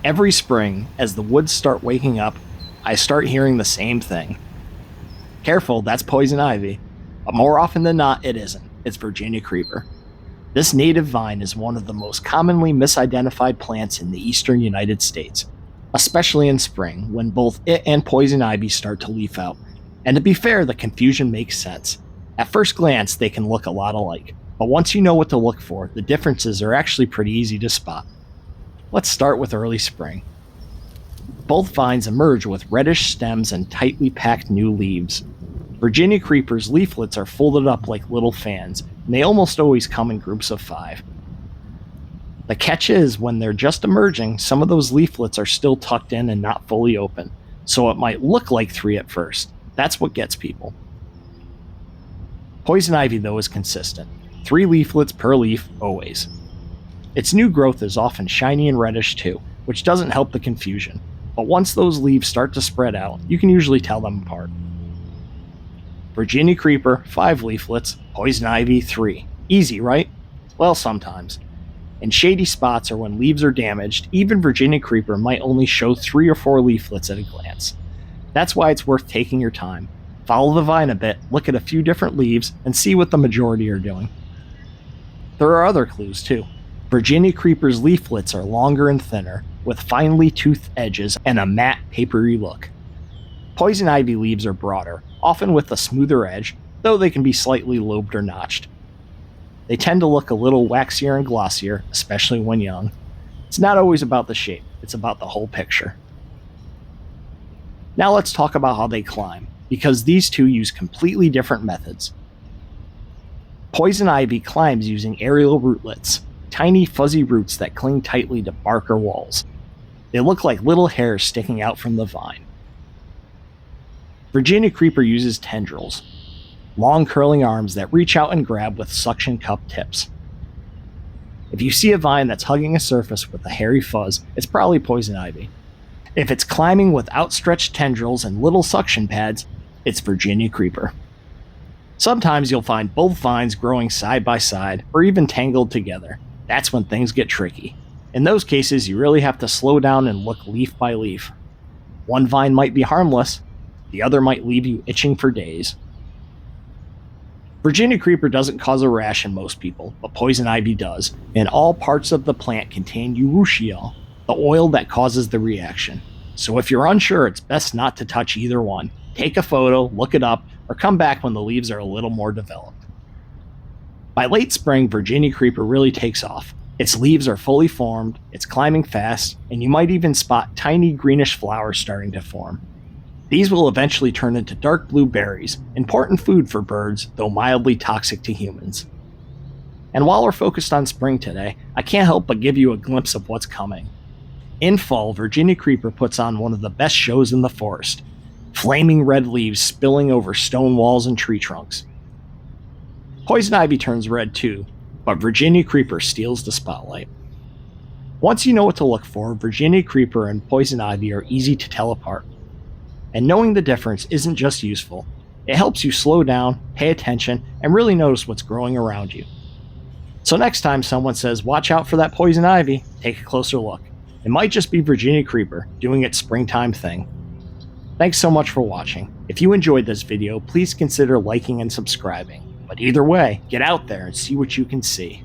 Every spring, as the woods start waking up, I start hearing the same thing. Careful, that's poison ivy. But more often than not, it isn't. It's Virginia creeper. This native vine is one of the most commonly misidentified plants in the eastern United States, especially in spring when both it and poison ivy start to leaf out. And to be fair, the confusion makes sense. At first glance, they can look a lot alike, but once you know what to look for, the differences are actually pretty easy to spot. Let's start with early spring. Both vines emerge with reddish stems and tightly packed new leaves. Virginia creeper's leaflets are folded up like little fans, and they almost always come in groups of 5. The catch is, when they're just emerging, some of those leaflets are still tucked in and not fully open, so it might look like 3 at first. That's what gets people. Poison ivy, though, is consistent. 3 leaflets per leaf, always. Its new growth is often shiny and reddish too, which doesn't help the confusion, but once those leaves start to spread out, you can usually tell them apart. Virginia creeper, 5 leaflets, poison ivy, 3. Easy, right? Well, sometimes. In shady spots or when leaves are damaged, even Virginia creeper might only show 3 or 4 leaflets at a glance. That's why it's worth taking your time. Follow the vine a bit, look at a few different leaves, and see what the majority are doing. There are other clues too. Virginia creeper's leaflets are longer and thinner, with finely toothed edges and a matte, papery look. Poison ivy leaves are broader, often with a smoother edge, though they can be slightly lobed or notched. They tend to look a little waxier and glossier, especially when young. It's not always about the shape, it's about the whole picture. Now let's talk about how they climb, because these two use completely different methods. Poison ivy climbs using aerial rootlets, tiny fuzzy roots that cling tightly to bark or walls. They look like little hairs sticking out from the vine. Virginia creeper uses tendrils, long curling arms that reach out and grab with suction cup tips. If you see a vine that's hugging a surface with a hairy fuzz, it's probably poison ivy. If it's climbing with outstretched tendrils and little suction pads, it's Virginia creeper. Sometimes you'll find both vines growing side by side or even tangled together. That's when things get tricky. In those cases, you really have to slow down and look leaf by leaf. One vine might be harmless, the other might leave you itching for days. Virginia creeper doesn't cause a rash in most people, but poison ivy does, and all parts of the plant contain urushiol, the oil that causes the reaction. So if you're unsure, it's best not to touch either one. Take a photo, look it up, or come back when the leaves are a little more developed. By late spring, Virginia creeper really takes off. Its leaves are fully formed, it's climbing fast, and you might even spot tiny greenish flowers starting to form. These will eventually turn into dark blue berries, important food for birds, though mildly toxic to humans. And while we're focused on spring today, I can't help but give you a glimpse of what's coming. In fall, Virginia creeper puts on one of the best shows in the forest. Flaming red leaves spilling over stone walls and tree trunks. Poison ivy turns red too, but Virginia creeper steals the spotlight. Once you know what to look for, Virginia creeper and poison ivy are easy to tell apart. And knowing the difference isn't just useful, it helps you slow down, pay attention, and really notice what's growing around you. So next time someone says, "Watch out for that poison ivy," take a closer look. It might just be Virginia creeper doing its springtime thing. Thanks so much for watching. If you enjoyed this video, please consider liking and subscribing. But either way, get out there and see what you can see.